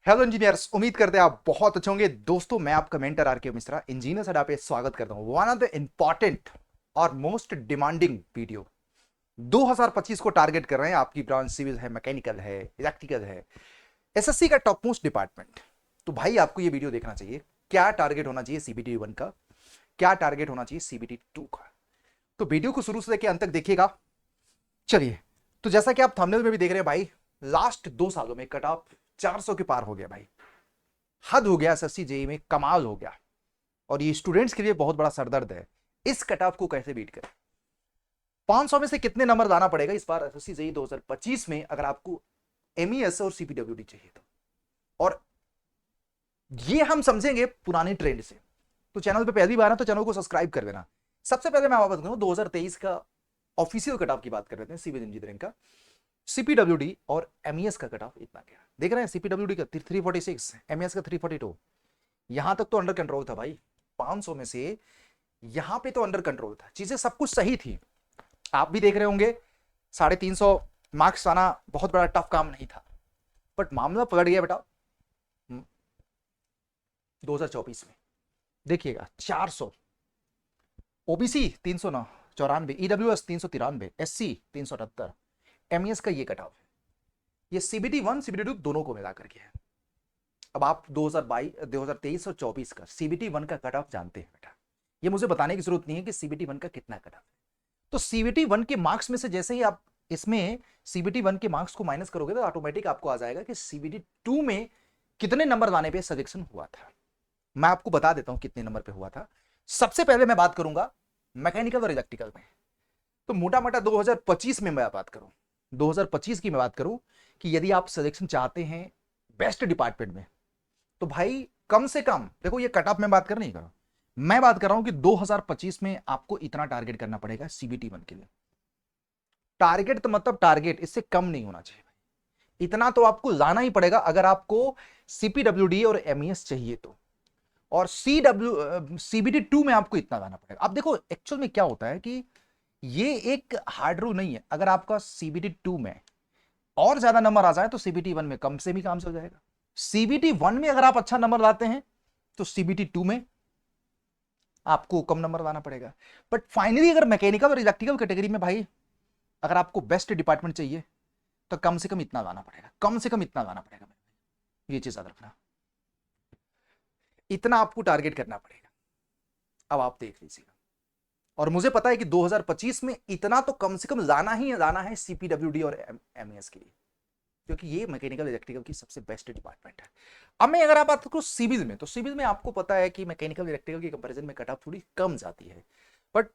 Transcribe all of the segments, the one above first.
Hello engineers, उम्मीद करते हैं आप बहुत अच्छे होंगे। दोस्तों, मैं आपका मेंटर आरके मिश्रा इंजीनियर्स अड्डा पे स्वागत करता हूं। वन ऑफ द इंपॉर्टेंट और मोस्ट डिमांडिंग वीडियो 2025 को टारगेट कर रहे हैं। आपकी ब्रांच सिविल है, मैकेनिकल है, इलेक्ट्रिकल है, एसएससी का टॉप मोस्ट डिपार्टमेंट। तो भाई आपको ये वीडियो देखना चाहिए। क्या टारगेट होना चाहिए सीबीटी 1 का, क्या टारगेट होना चाहिए सीबीटी 2 का। तो वीडियो को शुरू से लेकर अंत तक देखिएगा। चलिए, तो जैसा कि आप थंबनेल में भी देख रहे हैं भाई, लास्ट 2 सालों में कट ऑफ 400 के पार हो गया भाई। हद हो गया, एसएससी जेई में कमाल हो गया। और ये स्टूडेंट्स के लिए बहुत बड़ा सरदर्द है। इस कट ऑफ को कैसे बीट करें? 500 में से कितने नंबर लाना पड़ेगा इस बार एसएससी जेई 2025 में, अगर आपको एमईएस और सीपीडब्ल्यूडी चाहिए तो। और ये हम समझेंगे पुराने ट्रेंड से। तो चैनल पे पहली बार है तो चैनल को सब्सक्राइब कर देना। सबसे पहले मैं वापस करूं 2023 का ऑफिशियल कट ऑफ की बात कर लेते हैं। सिविल इंजीनियरिंग का सीपीडब्ल्यूडी और एमईएस का कट ऑफ इतना क्या देख रहे हैं। सीपीडब्ल्यूडी का 346, एमईएस का 342। यहां तक तो अंडर कंट्रोल था भाई। 500 में से यहां पे तो अंडर कंट्रोल था, चीजें सब कुछ सही थी। आप भी देख रहे होंगे 350 मार्क्स आना बहुत बड़ा टफ काम नहीं था। बट मामला पकड़ गया बेटा 2024 में। देखिएगा 400, ओबीसी 394, ईडब्ल्यूएस 393, एससी 378, एमईएस का ये कट ऑफ है। ये सीबीटी 1 सीबीटी 2 दोनों को मिलाकर के है। अब आप 2023 और 24 का सीबीटी 1 का कट ऑफ जानते हैं बेटा। ये मुझे बताने की जरूरत नहीं है कि सीबीटी 1 का कितना कट ऑफ है। तो सीबीटी 1 के मार्क्स में से जैसे ही आप इसमें सीबीटी 1 के मार्क्स को माइनस करोगे तो ऑटोमेटिक आपको आ जाएगा कि सीबीटी 2 में कितने नंबर लाने पे सिलेक्शन हुआ था। मैं आपको बता देता हूं कितने नंबर पे हुआ था। सबसे पहले मैं बात करूंगा मैकेनिकल और इलेक्ट्रिकल में। तो मोटा मोटा 2025 में मैं बात करूं, 2025 की मैं बात करूं कि यदि आप सिलेक्शन चाहते हैं बेस्ट डिपार्टमेंट में, तो भाई कम से कम देखो, ये कट ऑफ में बात कर नहीं कर रहा हूं। मैं बात कर रहा हूं कि 2025 में आपको इतना टारगेट करना पड़ेगा सीबीटी 1 के लिए। टारगेट तो मतलब टारगेट, इससे कम नहीं होना चाहिए भाई। इतना तो आपको लाना ही पड़ेगा अगर आपको सीपीडब्ल्यूडी और एमईएस चाहिए तो। और सीबीटी 2 में आपको इतना लाना पड़ेगा। अब देखो एक्चुअल में क्या होता है कि ये एक हार्ड रूल नहीं है। अगर आपका सीबीटी 2 में और ज्यादा नंबर आ जाए तो सीबीटी 1 में कम से भी काम चल जाएगा। सीबीटी 1 में अगर आप अच्छा नंबर लाते हैं तो सीबीटी 2 में आपको कम नंबर लाना पड़ेगा। बट फाइनली अगर मैकेनिकल और इलेक्ट्रिकल कैटेगरी में भाई अगर आपको बेस्ट डिपार्टमेंट चाहिए तो कम से कम इतना लाना पड़ेगा, कम से कम इतना लाना पड़ेगा। ये चीज याद रखना, इतना आपको टारगेट करना पड़ेगा। अब आप देख लीजिएगा। और मुझे पता है कि 2025 में इतना तो कम से कम लाना ही लाना है सीपीडब्ल्यूडी और एमईएस के लिए, क्योंकि ये मैकेनिकल इलेक्ट्रिकल की सबसे बेस्ट डिपार्टमेंट है। अब मैं अगर आप बात करूं सिविल में, तो सिविल में आपको पता है कि मैकेनिकल इलेक्ट्रिकल की कंपैरिजन में कट ऑफ थोड़ी कम जाती है। बट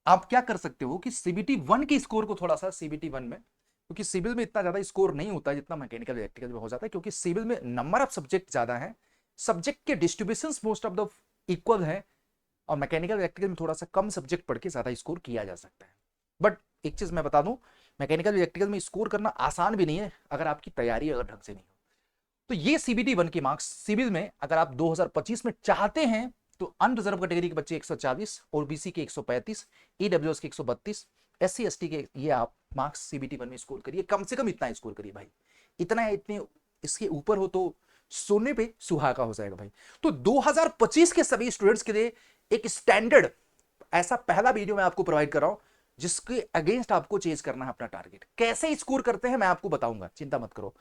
आप क्या कर सकते हो कि सीबीटी 1 के स्कोर को थोड़ा सा सीबीटी 1 में, क्योंकि सिविल में इतना ज्यादा स्कोर नहीं होता जितना मैकेनिकल इलेक्ट्रिकल में हो जाता है, क्योंकि सिविल में नंबर ऑफ सब्जेक्ट ज्यादा है, सब्जेक्ट के distribution most of the equal है। और मैकेनिकल इलेक्ट्रिकल में थोड़ा सा कम सब्जेक्ट पढ़ के ज्यादा स्कोर किया जा सकता है। बट एक चीज मैं बता दूं, मैकेनिकल इलेक्ट्रिकल में स्कोर करना आसान भी नहीं है अगर आपकी तैयारी अगर ढंग से नहीं हो। तो ये सीबीटी 1 के मार्क्स सिविल में अगर आप 2025 में चाहते हैं तो अनरिजर्व कैटेगरी के बच्चे 140, ओबीसी के 135, ईडब्ल्यूएस के 132, एससी एसटी के ये आप मार्क्स सीबीटी 1 में स्कोर करिए। कम से कम इतना स्कोर करिए भाई। इतना इतने इसके ऊपर हो तो सोने पे सुहागा हो जाएगा भाई। तो 2025 के सभी स्टूडेंट्स के लिए एक स्टैंडर्ड ऐसा पहला वीडियो मैं आपको प्रोवाइड कर रहा हूं जिसके अगेंस्ट आपको चेज करना है अपना टारगेट। कैसे स्कोर करते हैं मैं आपको बताऊंगा, चिंता मत करो।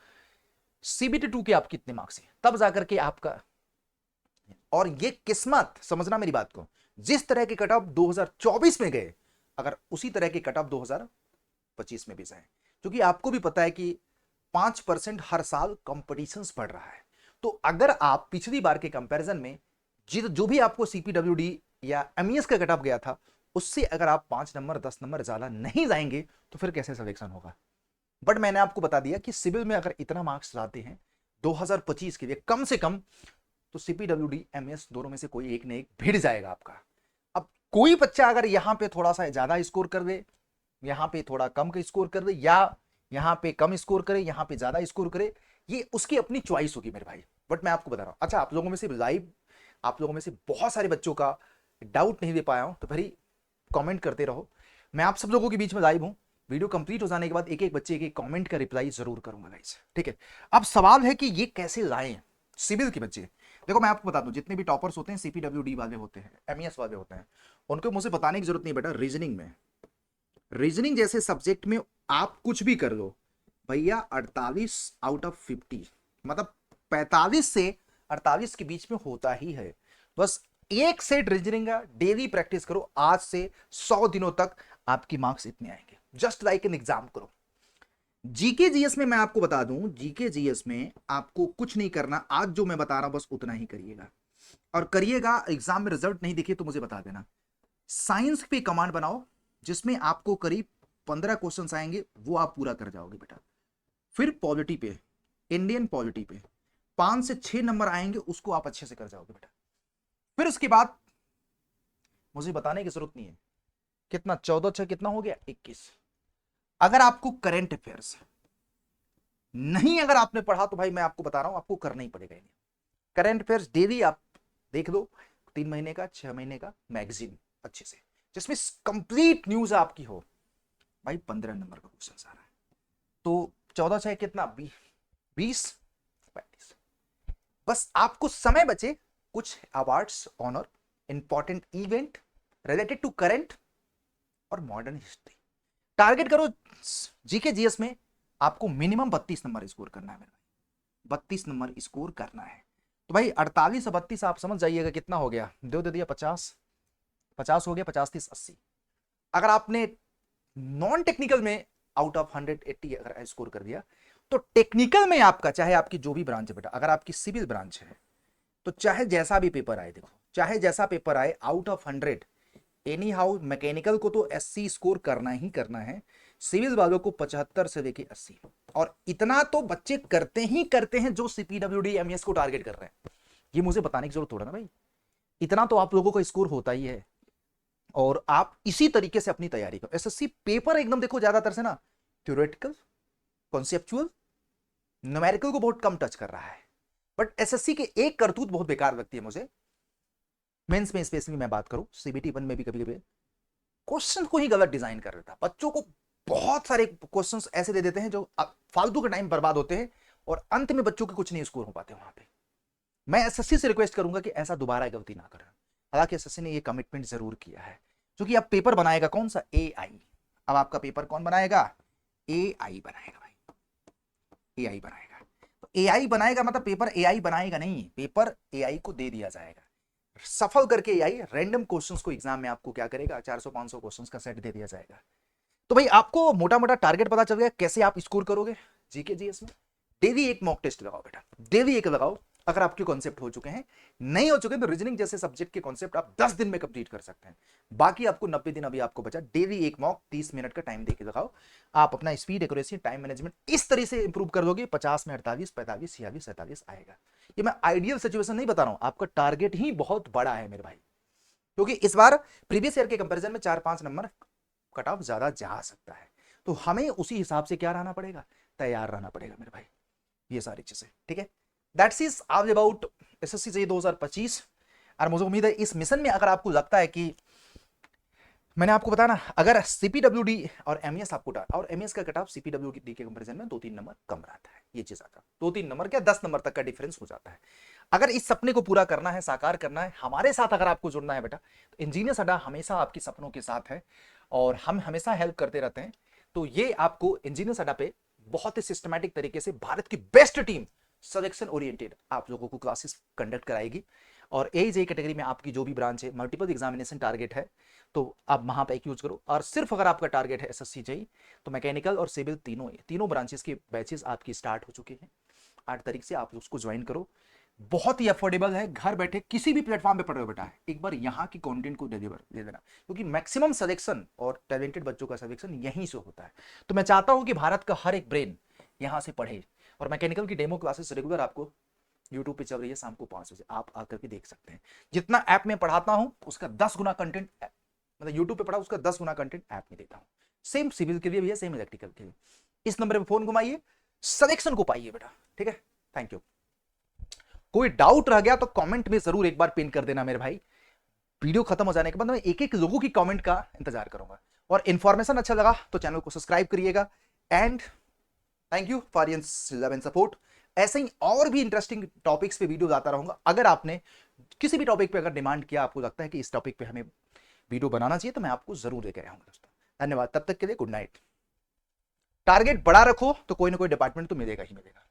सीबीटी 2 के आप कितने मार्क्स हैं तब जाकर के आपका, और ये किस्मत समझना मेरी बात को, जिस तरह के कट ऑफ 2024 में गए अगर उसी तरह के कट ऑफ 2025 में भी जाए, क्योंकि आपको भी पता है कि 5% हर साल कंपटीशन बढ़ रहा है। तो अगर आप पिछली बार के कंपैरिजन में जो भी आपको सीपीडब्ल्यूडी या एमईएस का कट ऑफ गया था उससे अगर आप 5 नंबर 10 नंबर ज्यादा नहीं जाएंगे तो फिर कैसे सिलेक्शन होगा। बट मैंने आपको बता दिया कि सिविल में अगर इतना मार्क्स लाते हैं 2025 के लिए कम से कम, तो सीपीडब्ल्यूडी एमएस दोनों में से कोई एक न एक भिड़ जाएगा आपका। अब कोई बच्चा अगर यहां पे थोड़ा सा ज्यादा स्कोर कर दे, यहां पे थोड़ा कम का स्कोर कर दे, या यहां पे कम स्कोर करे यहां पे ज्यादा स्कोर करे, ये उसकी अपनी चॉइस होगी मेरे भाई। बट मैं आपको बता रहा हूं। अच्छा, आप लोगों में से लाइव, आप लोगों में से बहुत सारे बच्चों का डाउट नहीं दे पाया हूं तो भाई कमेंट करते रहो। मैं आप सब लोगों के बीच में लाइव हूं। वीडियो कंप्लीट हो जाने के बाद एक एक बच्चे एक कमेंट का रिप्लाई जरूर करूंगा गाइस, ठीक है। अब सवाल है कि ये कैसे लाएं सिविल के बच्चे। देखो मैं आपको बता दूं, जितने भी टॉपर्स होते हैं सीपीडब्ल्यूडी वाले होते हैं, एमईएस वाले होते हैं, उनको मुझे बताने की जरूरत नहीं बेटा। रीजनिंग जैसे सब्जेक्ट में आप कुछ भी कर लो भैया, 48 आउट ऑफ 50, मतलब 45 से 48 के बीच में होता ही है। बस एक सेट रीजनिंग का डेली प्रैक्टिस करो, आज से 100 दिनों तक आपकी मार्क्स इतने आएंगे। जस्ट लाइक एन एग्जाम करो। जीके जीएस में मैं आपको बता दूं, जीके जीएस में आपको कुछ नहीं करना, आज जो मैं बता रहा हूं बस उतना ही करिएगा और करिएगा। एग्जाम में रिजल्ट नहीं दिखे तो मुझे बता देना। साइंस पे कमांड बनाओ जिसमें आपको करीब 15 क्वेश्चंस आएंगे, वो आप पूरा कर जाओगे बेटा। फिर पॉलिटी पे, इंडियन पॉलिटी पे 5 से 6 नंबर आएंगे, उसको आप अच्छे से कर जाओगे बेटा। फिर उसके बाद मुझे बताने की जरूरत नहीं है कितना, 14 6 कितना हो गया, 21। अगर आपको करंट अफेयर्स नहीं अगर आपने पढ़ा तो भाई मैं आपको बता रहा हूं आपको करना ही पड़ेगा। करंट अफेयर्स डेली आप देख लो, 3 महीने का 6 महीने का मैगजीन अच्छे से, जिसमें कंप्लीट न्यूज आपकी हो भाई। 15 नंबर का क्वेश्चन आ रहा है तो 14 6 कितना, 20 35। बस आपको समय बचे कुछ awards, honour, important event related to current और मॉडर्न हिस्ट्री। टारगेट करो जीके जीएस में आपको मिनिमम 32 नंबर स्कोर करना है मेरे भाई, 32 नंबर स्कोर करना है। तो भाई 48 से 32 आप समझ जाइएगा कितना हो गया, दे दिया 50 50 हो गया, 50 30 80। अगर आपने नॉन टेक्निकल में आउट ऑफ 180 अगर स्कोर कर दिया तो टेक्निकल में आपका, चाहे आपकी जो भी ब्रांच है बेटा, अगर आपकी सिविल ब्रांच है तो चाहे जैसा भी पेपर आए, देखो चाहे जैसा पेपर आए, out of 100 any how mechanical को तो 80 स्कोर करना ही करना है, सिविल वालों को 75 से लेके 80। और इतना तो बच्चे करते ही करते हैं जो सीपीडब्ल्यूडी एमईएस को टारगेट कर रहे हैं। ये मुझे बताने की जरूरत थोड़ा ना भाई, इतना तो आप लोगों का स्कोर होता ही है। और आप इसी तरीके से अपनी तैयारी करो। एसएससी पेपर एकदम देखो ज्यादातर से ना थ्योरेटिकल, कॉन्सेप्चुअल, न्यूमेरिकल को बहुत कम टच कर रहा है। बट एसएससी के एक करतूत बहुत बेकार लगती है मुझे, मेंस में स्पेशली मैं बात करूं, सीबीटी 1 में भी कभी कभी क्वेश्चन को ही गलत डिजाइन कर देता। बच्चों को बहुत सारे क्वेश्चंस ऐसे दे देते हैं जो फालतू का टाइम बर्बाद होते हैं और अंत में बच्चों के कुछ नहीं स्कोर हो पाते वहां पे। मैं एसएससी से रिक्वेस्ट करूंगा कि ऐसा दोबारा गलती ना करें। हालांकि एसएससी ने ये कमिटमेंट जरूर किया है, क्योंकि अब पेपर बनाएगा कौन सा, एआई। अब आपका पेपर कौन बनाएगा, एआई बनाएगा भाई, एआई बनाएगा। तो एआई बनाएगा मतलब पेपर एआई बनाएगा नहीं, पेपर एआई को दे दिया जाएगा। सफल करके एआई रैंडम क्वेश्चंस को एग्जाम में आपको क्या करेगा, 400-500 क्वेश्चंस का सेट दे दिया जाएगा। तो भाई आपको मोटा मोटा टारगेट पता चल गया कैसे आप स्कोर करोगे जीके जीएस में। डेली एक मॉक टेस्ट लगाओ बेटा, डेली एक लगाओ। अगर आपके कॉन्सेप्ट हो चुके हैं, नहीं हो चुके तो रीजनिंग जैसे सब्जेक्ट के कॉन्सेप्ट आप 10 दिन में कंप्लीट कर सकते हैं। बाकी आपको 90 दिन अभी आपको बचा। डेली एक मॉक 30 मिनट का टाइम देके लगाओ। आप अपना स्पीड, एक्यूरेसी, टाइम मैनेजमेंट इस तरह से इंप्रूव कर दोगे, 50 में 48, 45, 46, 47 आएगा। ये मैं आइडियल सिचुएशन नहीं बता रहा हूं, आपका टारगेट ही बहुत बड़ा है मेरे भाई, क्योंकि इस बार प्रीवियस ईयर के कंपैरिजन में 4-5 नंबर कट ऑफ ज्यादा जा सकता है। तो हमें उसी हिसाब से क्या रहना पड़ेगा, तैयार रहना पड़ेगा मेरे भाई। ये सारी चीजें ठीक है। That's is all about SSC से 2025। और मुझे उम्मीद है इस मिशन में अगर आपको लगता है कि मैंने आपको बताया ना, अगर सीपीडब्ल्यूडी और एमईएस आपको और एमईएस का कट ऑफ सीपीडब्ल्यूडी के कंपैरिजन में 2-3 नंबर कम रहता है, ये चीज आता है 2-3 नंबर क्या 10 नंबर तक का डिफरेंस हो जाता है। अगर इस सपने को पूरा करना है, साकार करना है, हमारे साथ अगर आपको जुड़ना है बेटा, तो इंजीनियर्स अड्डा हमेशा आपके सपनों के साथ है और हम हमेशा हेल्प करते रहते हैं। तो ये आपको इंजीनियर्स अड्डा पे बहुत ही सिस्टमैटिक तरीके से भारत की बेस्ट टीम सिलेक्शन ओरिएंटेड आप लोगों को क्लासेस कंडक्ट कराएगी। और एज कैटेगरी में आपकी जो भी ब्रांच है, मल्टीपल एग्जामिनेशन टारगेट है, तो आप वहां पे एक यूज करो। और सिर्फ अगर आपका टारगेट है एसएससी जेईई, तो मैकेनिकल और सिविल तीनों ब्रांचेस के बैचेस आपकी स्टार्ट हो चुके हैं। 8 तारीख से आप उसको ज्वाइन करो। बहुत ही अफोर्डेबल है, घर बैठे किसी भी प्लेटफॉर्म पे पढ़ रहे हो बेटा, एक बार यहाँ की कंटेंट को डिलीवर दे देना, क्योंकि मैक्सिमम सिलेक्शन और टैलेंटेड बच्चों का सिलेक्शन यहीं से होता है। तो मैं चाहता हूँ कि भारत का हर एक ब्रेन यहाँ से पढ़े। और मैकेनिकल की डेमो क्लासेस रेगुलर आपको यूट्यूब पे चल रही है, शाम को 5 बजे आप आकर के देख सकते हैं। जितना ऐप में पढ़ाता हूँ उसका 10 गुना कंटेंट, मतलब यूट्यूब पे पढ़ा उसका 10 गुना कंटेंट ऐप में देता हूँ। सेम सिविल के लिए भी है, सेम इलेक्ट्रिकल के लिए। इस नंबर पे फोन घुमाइए, सिलेक्शन को पाइए बेटा, ठीक है। Thank you. कोई डाउट रह गया तो कमेंट में जरूर एक बार पिन कर देना मेरे भाई। वीडियो खत्म हो जाने के बाद मैं एक एक लोगों की कमेंट का इंतजार करूंगा। और इंफॉर्मेशन अच्छा लगा तो चैनल को सब्सक्राइब करिएगा। And thank you for your love and support. ऐसे ही और भी इंटरेस्टिंग टॉपिक्स पे वीडियो लाता रहूंगा। अगर आपने किसी भी टॉपिक पे अगर डिमांड किया, आपको लगता है कि इस टॉपिक पे हमें वीडियो बनाना चाहिए, तो मैं आपको जरूर लेकर आऊंगा दोस्तों। धन्यवाद, तब तक के लिए गुड नाइट। टारगेट बड़ा रखो तो कोई ना कोई डिपार्टमेंट तो मिलेगा ही मिलेगा।